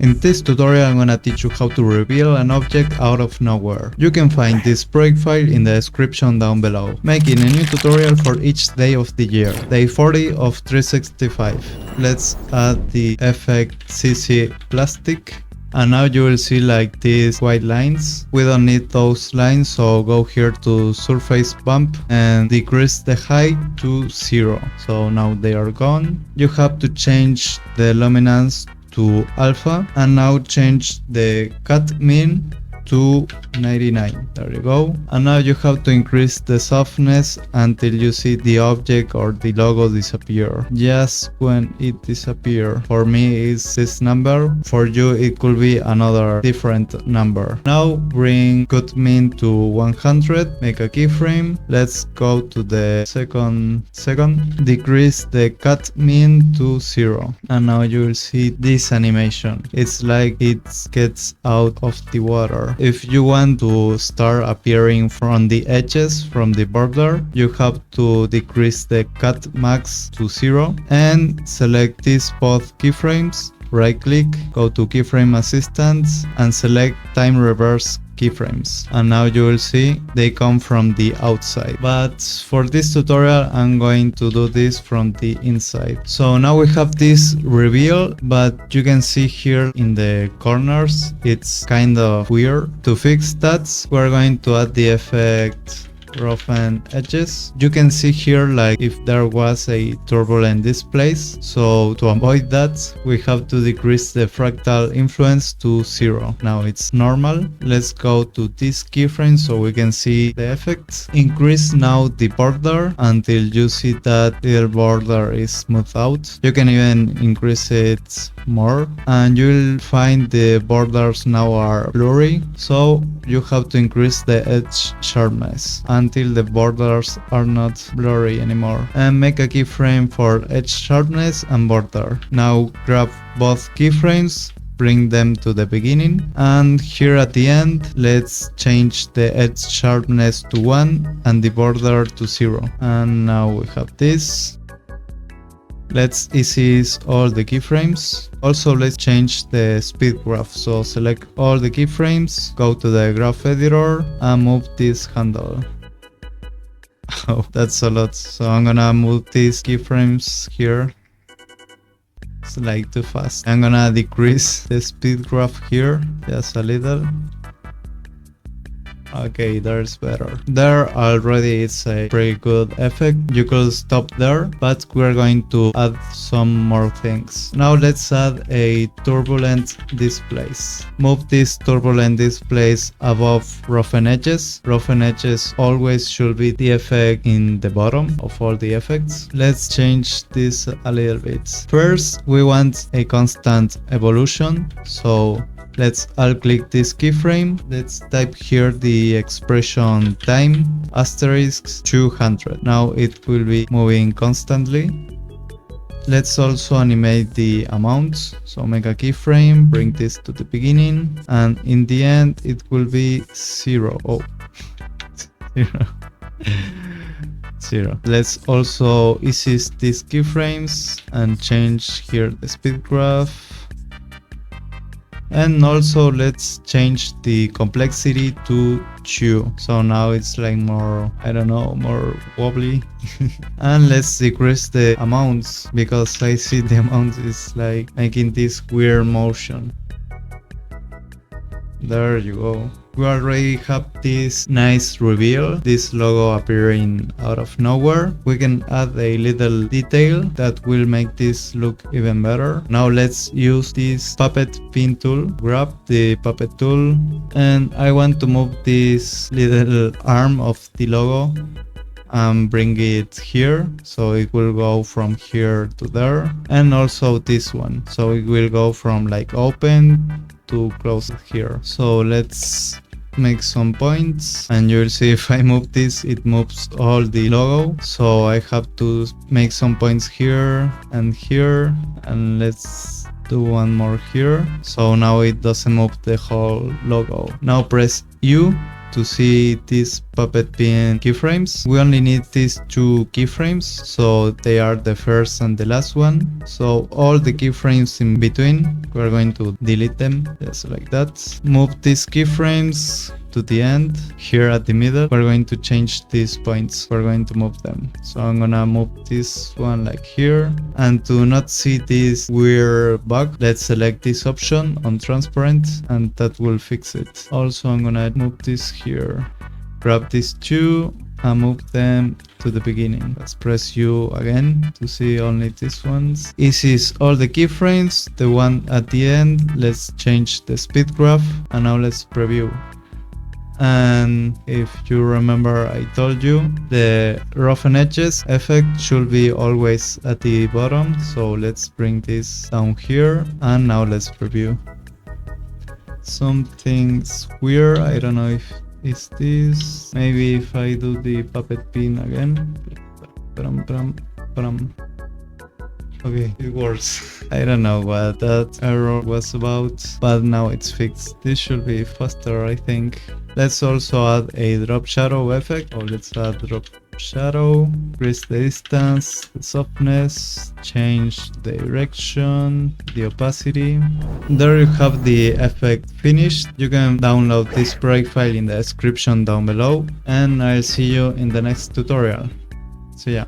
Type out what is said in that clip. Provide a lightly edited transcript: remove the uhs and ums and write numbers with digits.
In this tutorial I'm gonna teach you how to reveal an object out of nowhere. You can find this project file in the description down below. Making a new tutorial for each day of the year. Day 40 of 365. Let's add the effect CC plastic. And now you will see like these white lines. We don't need those lines, so go here to surface bump and decrease the height to 0. So now they are gone. You have to change the luminance to alpha and now change the cut mean to 99. There you go. And now you have to increase the softness until you see the object or the logo disappear. Just when it disappears. For me is this number. For you it could be another different number. Now bring cut mean to 100. Make a keyframe. Let's go to the second. Decrease the cut mean to 0. And now you will see this animation. It's like it gets out of the water. If you want to start appearing from the edges, from the border, you have to decrease the cut max to 0 and select these both keyframes. Right click, go to keyframe assistance and select time reverse keyframes, and now you will see they come from the outside, but for this tutorial I'm going to do this from the inside. So now we have this reveal, but you can see here in the corners it's kind of weird. To fix that, we're going to add the effect roughen edges. You can see here like if there was a turbulent displace, so to avoid that we have to decrease the fractal influence to 0. Now it's normal. Let's go to this keyframe so we can see the effects. Increase now the border until you see that the border is smoothed out. You can even increase it more and you'll find the borders now are blurry, so you have to increase the edge sharpness until the borders are not blurry anymore, and make a keyframe for edge sharpness and border. Now grab both keyframes, bring them to the beginning, and here at the end let's change the edge sharpness to 1 and the border to 0. And now we have this. Let's ease all the keyframes. Also let's change the speed graph, so select all the keyframes, go to the graph editor and move this handle. Oh, that's a lot, so I'm gonna move these keyframes here. It's like too fast. I'm gonna decrease the speed graph here just a little. Okay, there's better. There already it's a pretty good effect. You could stop there, but we're going to add some more things. Now let's add a turbulent displace. Move this turbulent displace above roughen edges. Roughen edges always should be the effect in the bottom of all the effects. Let's change this a little bit. First, we want a constant evolution, so let's alt click this keyframe. Let's type here the expression time asterisk 200. Now it will be moving constantly. Let's also animate the amounts. So make a keyframe, bring this to the beginning, and in the end it will be 0. Oh, 0. 0. Let's also ease these keyframes and change here the speed graph. And also let's change the complexity to 2. So now it's like more, I don't know, more wobbly. And let's decrease the amounts because I see the amount is like making this weird motion. There you go. We already have this nice reveal, this logo appearing out of nowhere. We can add a little detail that will make this look even better. Now let's use this puppet pin tool. Grab the puppet tool and I want to move this little arm of the logo and bring it here, so it will go from here to there, and also this one, so it will go from like open to close here. So let's make some points and you'll see if I move this it moves all the logo, so I have to make some points here, and let's do one more here, so now it doesn't move the whole logo. Now press U to see these Puppet Pin keyframes. We only need these two keyframes, so they are the first and the last one. So all the keyframes in between, we're going to delete them, just like that. Move these keyframes to the end. Here at the middle, we're going to change these points. We're going to move them. So I'm gonna move this one like here. And to not see this weird bug, let's select this option on transparent, and that will fix it. Also, I'm gonna move this here. Grab these two and move them to the beginning. Let's press U again to see only these ones. Easy is all the keyframes. The one at the end, let's change the speed graph, and now let's preview. And if you remember, I told you the roughen edges effect should be always at the bottom. So let's bring this down here, and now let's preview. Something's weird. I don't know if it's this. Maybe if I do the Puppet Pin again. Okay, it works. I don't know what that error was about, but now it's fixed. This should be faster, I think. Let's also add a drop shadow effect. Oh, let's add drop shadow, increase the distance, the softness, change the direction, the opacity. There you have the effect finished. You can download this project file in the description down below, and I'll see you in the next tutorial. See ya.